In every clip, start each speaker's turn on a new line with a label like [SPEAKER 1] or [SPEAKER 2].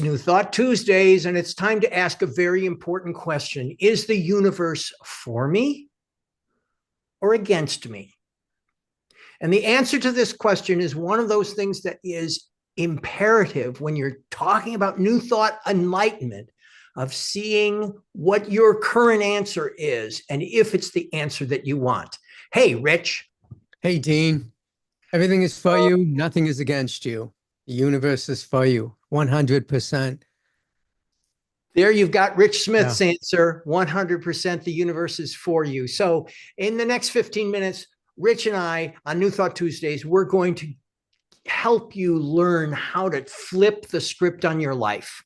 [SPEAKER 1] New Thought Tuesdays, and it's time to ask a very important question. Is the universe for me or against me? And the answer to this question is one of those things that is imperative when you're talking about New Thought enlightenment, of seeing what your current answer is and if it's the answer that you want. Hey, Rich.
[SPEAKER 2] Hey, Dean. Everything is for you. Nothing is against you. The universe is for you. 100%.
[SPEAKER 1] There you've got Rich
[SPEAKER 2] Yeah.
[SPEAKER 1] Smith's answer. 100% the universe is for you. So in the next 15 minutes, Rich and I on New Thought Tuesdays, we're going to help you learn how to flip the script on your life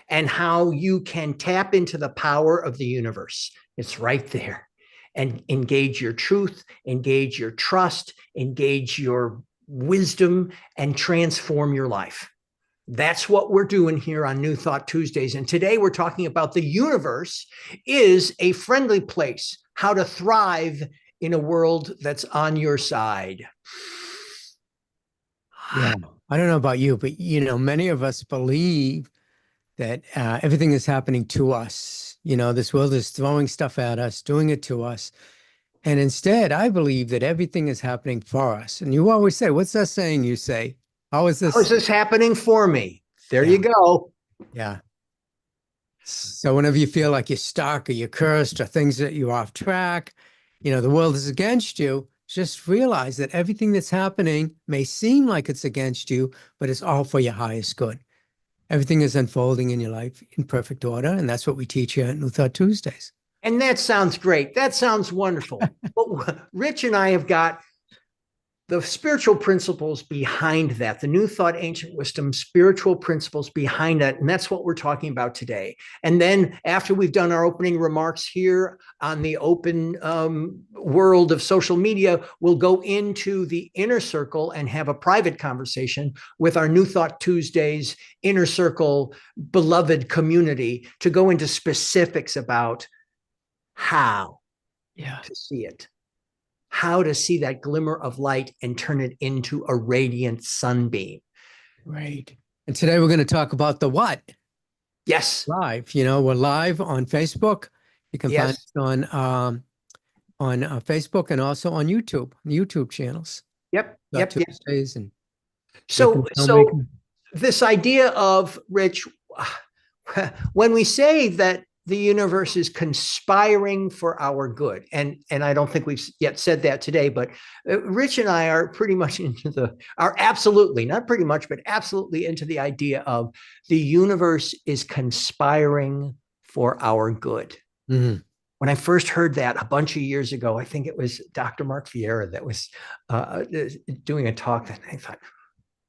[SPEAKER 1] and how you can tap into the power of the universe. It's right there. And engage your truth, engage your trust, engage your wisdom, and transform your life. That's what we're doing here on New Thought Tuesdays. And today we're talking about the universe is a friendly place, how to thrive in a world that's on your side.
[SPEAKER 2] Yeah. I don't know about you, but many of us believe that everything is happening to us. This world is throwing stuff at us, doing it to us. And instead, I believe that everything is happening for us. And you always say, what's that saying you say? How is
[SPEAKER 1] How is
[SPEAKER 2] this?
[SPEAKER 1] this happening for me? There you
[SPEAKER 2] Yeah.
[SPEAKER 1] go.
[SPEAKER 2] Yeah. So whenever you feel like you're stuck or you're cursed or things that you're off track, the world is against you, just realize that everything that's happening may seem like it's against you, but it's all for your highest good. Everything is unfolding in your life in perfect order, and that's what we teach here at New Thought Tuesdays.
[SPEAKER 1] And that sounds great. That sounds wonderful. But Rich and I have got the spiritual principles behind that, the New Thought Ancient Wisdom spiritual principles behind that. And that's what we're talking about today. And then after we've done our opening remarks here on the open world of social media, we'll go into the inner circle and have a private conversation with our New Thought Tuesdays inner circle beloved community to go into specifics about how
[SPEAKER 2] Yeah.
[SPEAKER 1] to see it, how to see that glimmer of light and turn it into a radiant sunbeam.
[SPEAKER 2] Right. And today we're going to talk about the what?
[SPEAKER 1] Yes.
[SPEAKER 2] Live. We're live on Facebook. You can find
[SPEAKER 1] Yes.
[SPEAKER 2] us on Facebook and also on YouTube channels.
[SPEAKER 1] Yep.
[SPEAKER 2] Got
[SPEAKER 1] Yep. Yep.
[SPEAKER 2] Tuesdays and making
[SPEAKER 1] So
[SPEAKER 2] filmmaking.
[SPEAKER 1] this idea of Rich, when we say that the universe is conspiring for our good, and I don't think we've yet said that today, but Rich and I are pretty much are absolutely, not pretty much, but absolutely into the idea of the universe is conspiring for our good.
[SPEAKER 2] Mhm.
[SPEAKER 1] When I first heard that a bunch of years ago, I think it was Dr. Mark Vieira that was doing a talk, that I thought,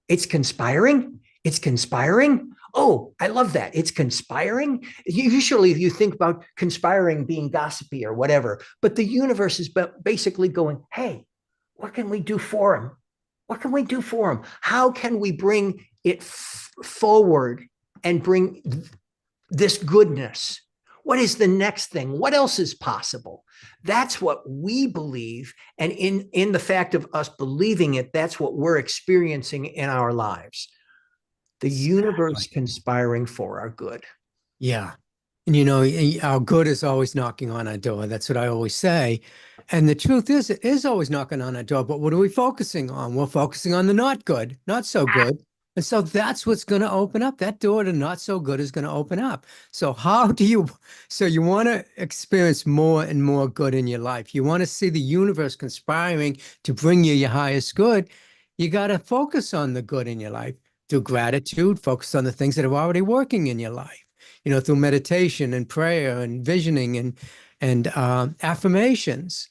[SPEAKER 1] it's conspiring. It's conspiring. Oh, I love that. It's conspiring. Usually, you think about conspiring being gossipy or whatever, but the universe is basically going, hey, what can we do for him? What can we do for him? How can we bring it forward and bring this goodness? What is the next thing? What else is possible? That's what we believe. And in the fact of us believing it, that's what we're experiencing in our lives. The universe
[SPEAKER 2] Exactly.
[SPEAKER 1] conspiring for our good.
[SPEAKER 2] Yeah. And our good is always knocking on our door. That's what I always say. And the truth is, it is always knocking on our door. But what are we focusing on? We're focusing on the not good, not so good. And so that's what's going to open up. That door to not so good is going to open up. So so you want to experience more and more good in your life. You want to see the universe conspiring to bring you your highest good. You got to focus on the good in your life through gratitude, focus on the things that are already working in your life, through meditation and prayer and visioning and affirmations,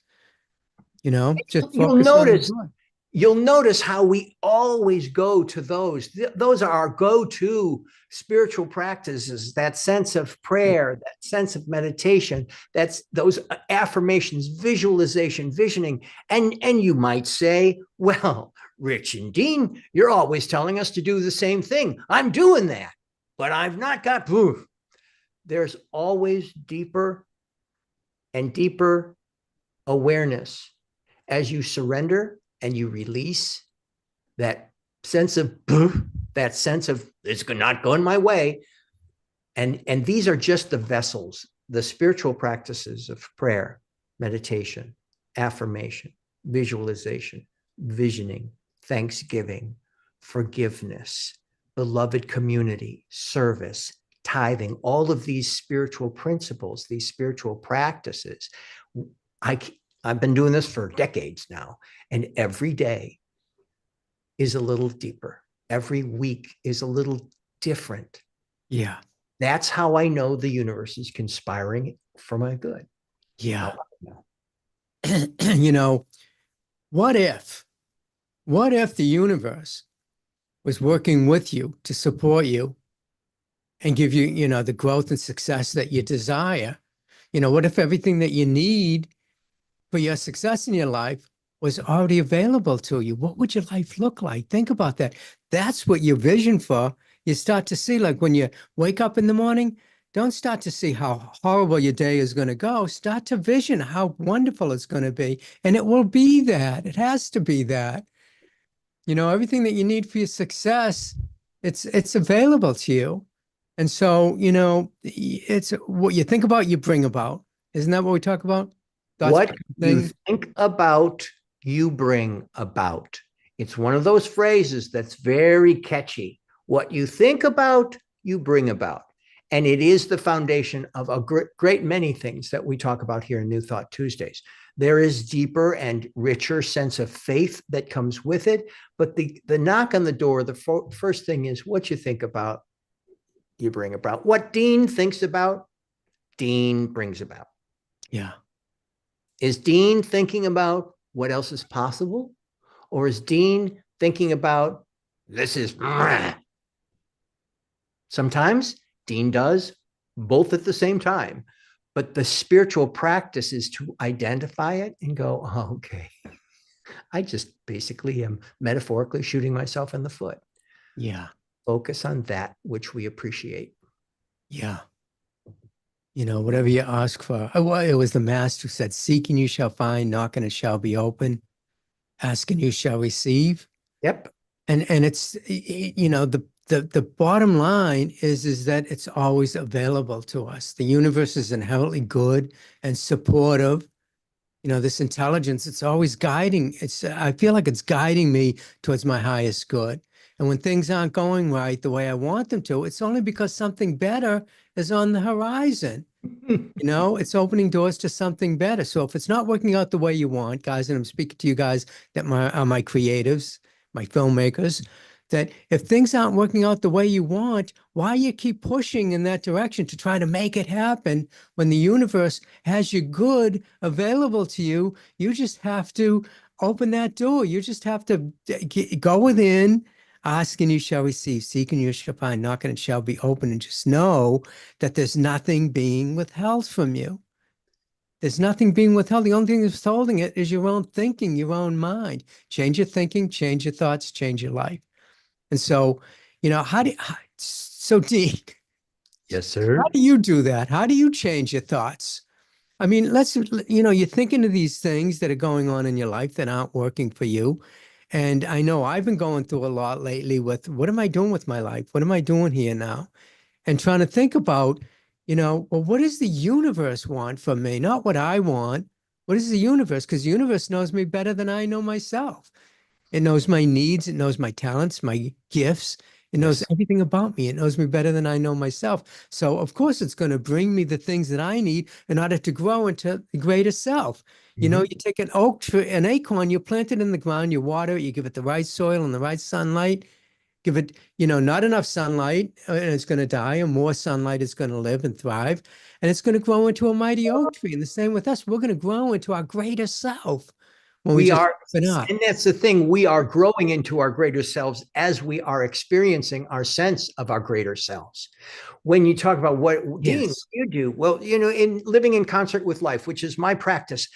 [SPEAKER 2] just
[SPEAKER 1] You'll
[SPEAKER 2] focus on the
[SPEAKER 1] notice
[SPEAKER 2] good.
[SPEAKER 1] you'll notice how we always go to those. Those are our go-to spiritual practices, that sense of prayer, that sense of meditation, that's those affirmations, visualization, visioning. And you might say, well, Rich and Dean, you're always telling us to do the same thing. I'm doing that, but I've not got proof. There's always deeper and deeper awareness as you surrender and you release that sense of that sense of it's not going my way. And these are just the vessels, the spiritual practices of prayer, meditation, affirmation, visualization, visioning, thanksgiving, forgiveness, beloved community, service, tithing, all of these spiritual principles, these spiritual practices. I, I've been doing this for decades now, and every day is a little deeper. Every week is a little different.
[SPEAKER 2] Yeah.
[SPEAKER 1] That's how I know the universe is conspiring for my good.
[SPEAKER 2] Yeah. You know, what if, what if the universe was working with you to support you and give you, you know, the growth and success that you desire? You know, what if everything that you need for your success in your life was already available to you? What would your life look like? Think about that. That's what your vision for. You start to see, like when you wake up in the morning, don't start to see how horrible your day is going to go. Start to vision how wonderful it's going to be. And it will be that. It has to be that. You know, everything that you need for your success, it's available to you. And so, you know, it's what you think about, you bring about. Isn't that what we talk about? Thoughts,
[SPEAKER 1] What you
[SPEAKER 2] things.
[SPEAKER 1] think about, you bring about. It's one of those phrases that's very catchy. What you think about, you bring about. And it is the foundation of a great many things that we talk about here in New Thought Tuesdays. There is deeper and richer sense of faith that comes with it. But the knock on the door, the first thing is what you think about, you bring about. What Dean thinks about, Dean brings about.
[SPEAKER 2] Yeah.
[SPEAKER 1] Is Dean thinking about what else is possible? Or is Dean thinking about this is sometimes Dean does both at the same time. But the spiritual practice is to identify it and go, oh, okay, I just basically am metaphorically shooting myself in the foot.
[SPEAKER 2] Yeah.
[SPEAKER 1] Focus on that which we appreciate.
[SPEAKER 2] Yeah. You know, whatever you ask for. Well, it was the master who said, seeking you shall find, knocking it shall be open, asking you shall receive.
[SPEAKER 1] Yep.
[SPEAKER 2] And it's, you know, the bottom line is that it's always available to us. The universe is inherently good and supportive. You know, this intelligence, it's always guiding. I feel like it's guiding me towards my highest good. And when things aren't going right the way I want them to, it's only because something better is on the horizon. You know, it's opening doors to something better. So if it's not working out the way you want, guys, and I'm speaking to you guys that are my creatives, my filmmakers, that if things aren't working out the way you want, why you keep pushing in that direction to try to make it happen when the universe has your good available to you? You just have to open that door. You just have to go within, ask and you shall receive, seek and you shall find, knock and it shall be open, and just know that there's nothing being withheld from you. There's nothing being withheld. The only thing that's holding it is your own thinking, your own mind. Change your thinking, change your thoughts, change your life. And so, you know, so Dean,
[SPEAKER 1] Yes,
[SPEAKER 2] how
[SPEAKER 1] sir.
[SPEAKER 2] do you do that? How do you change your thoughts? I mean, you know, you're thinking of these things that are going on in your life that aren't working for you. And I know I've been going through a lot lately with what am I doing with my life? What am I doing here now? And trying to think about, you know, well, what does the universe want from me? Not what I want. What is the universe? Because the universe knows me better than I know myself. It knows my needs. It knows my talents, my gifts. It knows
[SPEAKER 1] Yes.
[SPEAKER 2] everything about me. It knows me better than I know myself. So, of course, it's going to bring me the things that I need in order to grow into the greater self. You know,
[SPEAKER 1] Mhm.
[SPEAKER 2] you take an oak tree, an acorn, you plant it in the ground, you water it, you give it the right soil and the right sunlight. Give it, you know, not enough sunlight and it's going to die, and more sunlight is going to live and thrive. And it's going to grow into a mighty oak tree. And the same with us. We're going to grow into our greater self when we
[SPEAKER 1] We
[SPEAKER 2] just
[SPEAKER 1] are,
[SPEAKER 2] open up.
[SPEAKER 1] and that's the thing, we are growing into our greater selves as we are experiencing our sense of our greater selves. When you talk about what, Dean,
[SPEAKER 2] Yes.
[SPEAKER 1] you do, well, you know, in living in concert with life, which is my practice,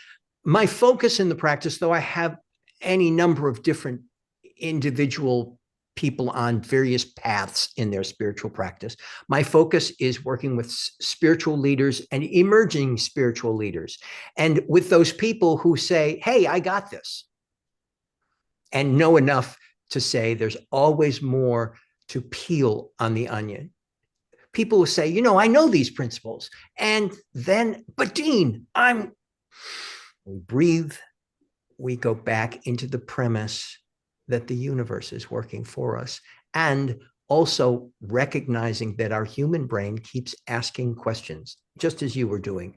[SPEAKER 1] my focus in the practice, though I have any number of different individual people on various paths in their spiritual practice. My focus is working with spiritual leaders and emerging spiritual leaders. And with those people who say, hey, I got this, and know enough to say there's always more to peel on the onion. People will say, I know these principles. And then, but Dean, we breathe, we go back into the premise that the universe is working for us. And also recognizing that our human brain keeps asking questions, just as you were doing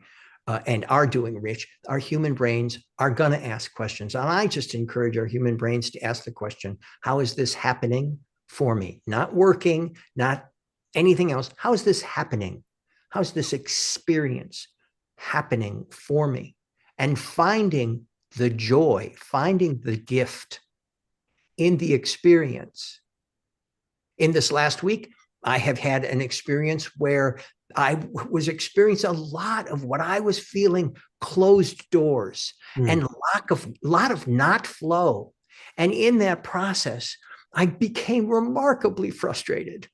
[SPEAKER 1] and are doing, Rich. Our human brains are going to ask questions. And I just encourage our human brains to ask the question, how is this happening for me? Not working, not anything else. How is this happening? How's this experience happening for me? And finding the joy, finding the gift in the experience. In this last week, I have had an experience where I was experiencing a lot of what I was feeling, closed doors and lot of not flow. And in that process, I became remarkably frustrated.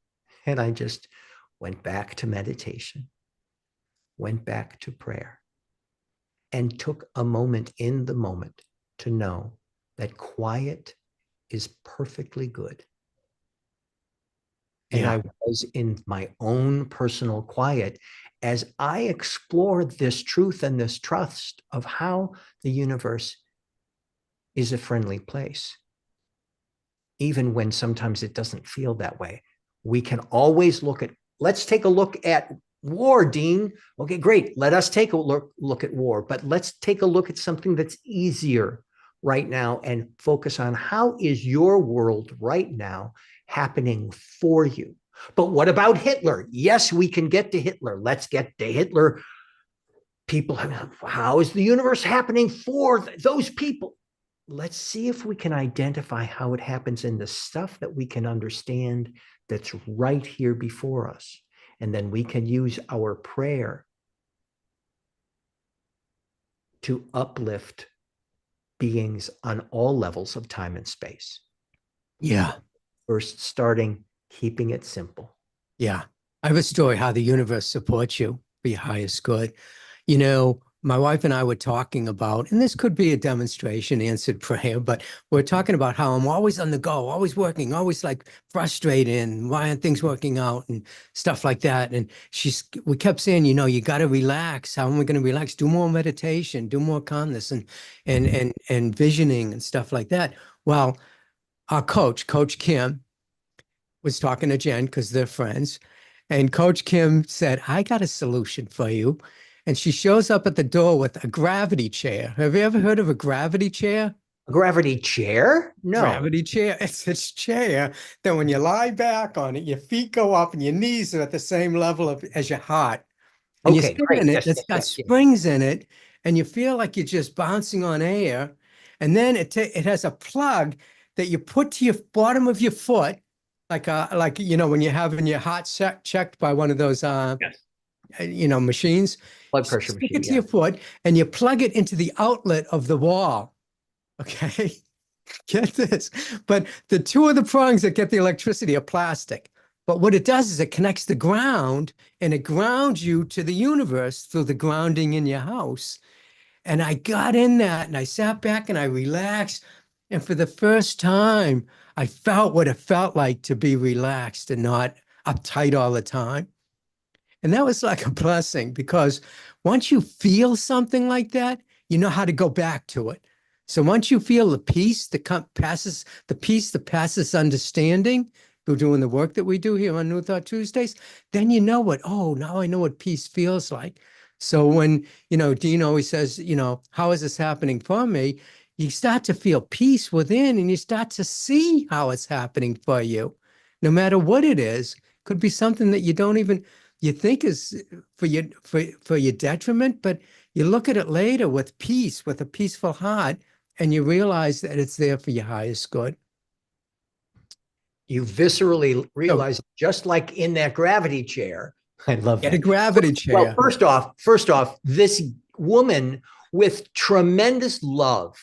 [SPEAKER 1] And I just went back to meditation, went back to prayer, and took a moment in the moment to know that quiet is perfectly good. And I was in my own personal quiet as I explored this truth and this trust of how the universe is a friendly place. Even when sometimes it doesn't feel that way, we can always let's take a look at war, Dean. Okay, great. Let us take a look at war, but let's take a look at something that's easier right now and focus on how is your world right now happening for you. But what about Hitler? Yes, we can get to Hitler. Let's get to Hitler. People, how is the universe happening for those people? Let's see if we can identify how it happens in the stuff that we can understand that's right here before us. And then we can use our prayer to uplift beings on all levels of time and space.
[SPEAKER 2] Yeah.
[SPEAKER 1] First, starting keeping it simple.
[SPEAKER 2] Yeah. I have a story how the universe supports you for your highest good. My wife and I were talking about, and this could be a demonstration, answered prayer, but we're talking about how I'm always on the go, always working, always like frustrated, and why aren't things working out and stuff like that. And we kept saying, you got to relax. How am I going to relax? Do more meditation, do more calmness and visioning and stuff like that. Well, our Coach Kim, was talking to Jen because they're friends. And Coach Kim said, I got a solution for you. And she shows up at the door with a gravity chair. Have you ever heard of a gravity chair?
[SPEAKER 1] A gravity chair? No.
[SPEAKER 2] Gravity chair. It's this chair that when you lie back on it, your feet go up and your knees are at the same level as your heart. And you
[SPEAKER 1] Okay,
[SPEAKER 2] sit
[SPEAKER 1] great.
[SPEAKER 2] in it,
[SPEAKER 1] Yes,
[SPEAKER 2] it's
[SPEAKER 1] yes,
[SPEAKER 2] got
[SPEAKER 1] yes, yes.
[SPEAKER 2] springs in it, and you feel like you're just bouncing on air. And then it has a plug that you put to your bottom of your foot, like when you're having your heart checked by one of those
[SPEAKER 1] Yes.
[SPEAKER 2] machines.
[SPEAKER 1] Blood pressure
[SPEAKER 2] Stick it
[SPEAKER 1] machine.
[SPEAKER 2] to
[SPEAKER 1] Yeah.
[SPEAKER 2] your foot and you plug it into the outlet of the wall. Okay. Get this. But the two of the prongs that get the electricity are plastic. But what it does is it connects the ground and it grounds you to the universe through the grounding in your house. And I got in that and I sat back and I relaxed. And for the first time, I felt what it felt like to be relaxed and not uptight all the time. And that was like a blessing because once you feel something like that, you know how to go back to it. So once you feel the peace that passes understanding, through doing the work that we do here on New Thought Tuesdays, then you know now I know what peace feels like. So when, Dean always says, how is this happening for me? You start to feel peace within and you start to see how it's happening for you, no matter what it is. Could be something that you think is for your detriment, but you look at it later with peace, with a peaceful heart, and you realize that it's there for your highest good.
[SPEAKER 1] You viscerally
[SPEAKER 2] So
[SPEAKER 1] realize, just like in that gravity chair. I love
[SPEAKER 2] get a
[SPEAKER 1] that.
[SPEAKER 2] gravity
[SPEAKER 1] Well,
[SPEAKER 2] chair.
[SPEAKER 1] first off, this woman with tremendous love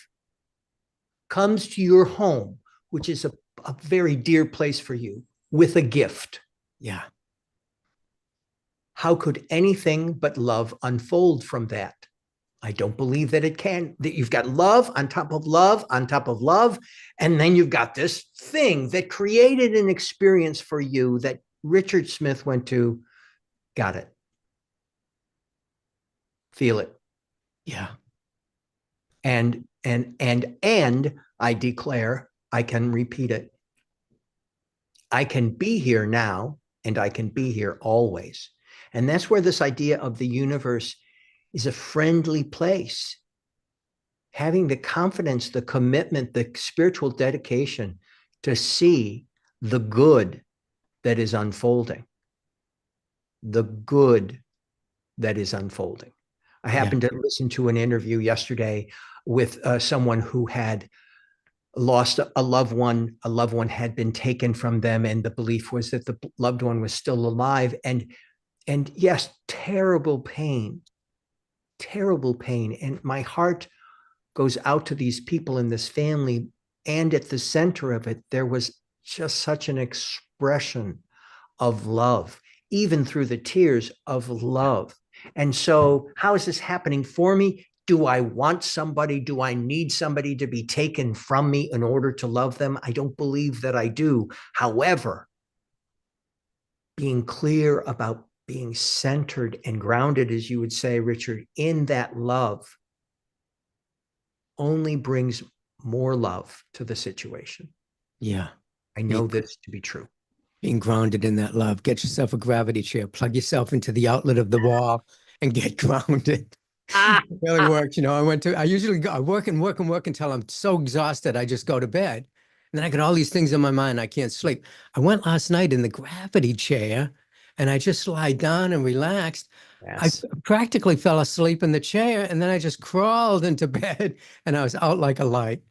[SPEAKER 1] comes to your home, which is a very dear place for you, with a gift.
[SPEAKER 2] Yeah.
[SPEAKER 1] How could anything but love unfold from that? I don't believe that it can, that you've got love on top of love on top of love. And then you've got this thing that created an experience for you that Richard Smith went to, got it, feel it.
[SPEAKER 2] Yeah.
[SPEAKER 1] And I declare, I can repeat it. I can be here now and I can be here always. And that's where this idea of the universe is a friendly place. Having the confidence, the commitment, the spiritual dedication to see the good that is unfolding, the good that is unfolding. I
[SPEAKER 2] Yeah.
[SPEAKER 1] happened to listen to an interview yesterday with someone who had lost a loved one. A loved one had been taken from them, and the belief was that the loved one was still alive. And yes, terrible pain, terrible pain. And my heart goes out to these people in this family. And at the center of it, there was just such an expression of love, even through the tears of love. And so, how is this happening for me? Do I want somebody? Do I need somebody to be taken from me in order to love them? I don't believe that I do. However, being clear about being centered and grounded, as you would say, Richard, in that love only brings more love to the situation.
[SPEAKER 2] Yeah.
[SPEAKER 1] I know this to be true.
[SPEAKER 2] Being grounded in that love. Get yourself a gravity chair, plug yourself into the outlet of the wall and get grounded. It really works. You know, I usually go, I work and work and work until I'm so exhausted, I just go to bed. And then I got all these things in my mind. I can't sleep. I went last night in the gravity chair and I just lied down and relaxed.
[SPEAKER 1] Yes.
[SPEAKER 2] I practically fell asleep in the chair and then I just crawled into bed and I was out like a light.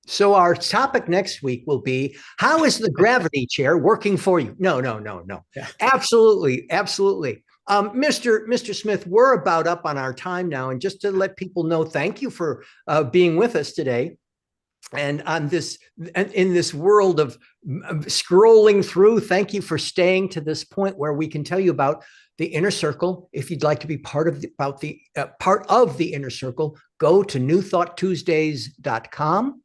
[SPEAKER 1] So our topic next week will be, how is the gravity chair working for you? No, no, no, no.
[SPEAKER 2] Yeah.
[SPEAKER 1] Absolutely, absolutely. Mr. Smith, we're about up on our time now. And just to let people know, thank you for being with us today. And on this, in this world of scrolling through, thank you for staying to this point where we can tell you about the inner circle. If you'd like to be part of the inner circle, go to newthoughttuesdays.com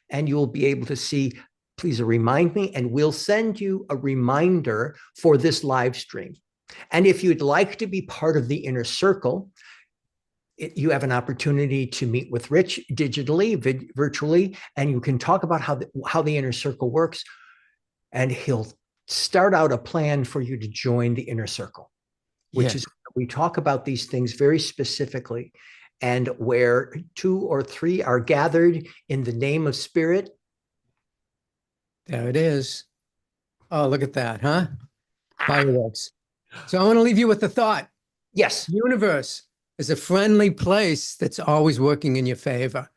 [SPEAKER 1] and you will be able to see, please remind me, and we'll send you a reminder for this live stream. And if you'd like to be part of the inner circle, you have an opportunity to meet with Rich digitally, virtually, and you can talk about how the inner circle works. And he'll start out a plan for you to join the inner circle, which is we talk about these things very specifically. And where 2 or 3 are gathered in the name of spirit.
[SPEAKER 2] There it is. Oh, look at that, huh? Fireworks. So I want to leave you with the thought.
[SPEAKER 1] Yes.
[SPEAKER 2] The universe is a friendly place that's always working in your favor.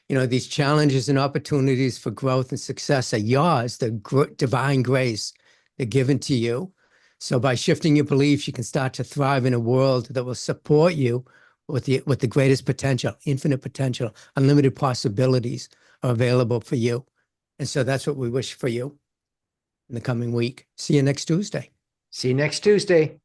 [SPEAKER 2] You know, these challenges and opportunities for growth and success are yours, the divine grace they're given to you. So by shifting your beliefs, you can start to thrive in a world that will support you with the greatest potential, infinite potential, unlimited possibilities are available for you. And so that's what we wish for you in the coming week. See you next Tuesday.
[SPEAKER 1] See you next Tuesday.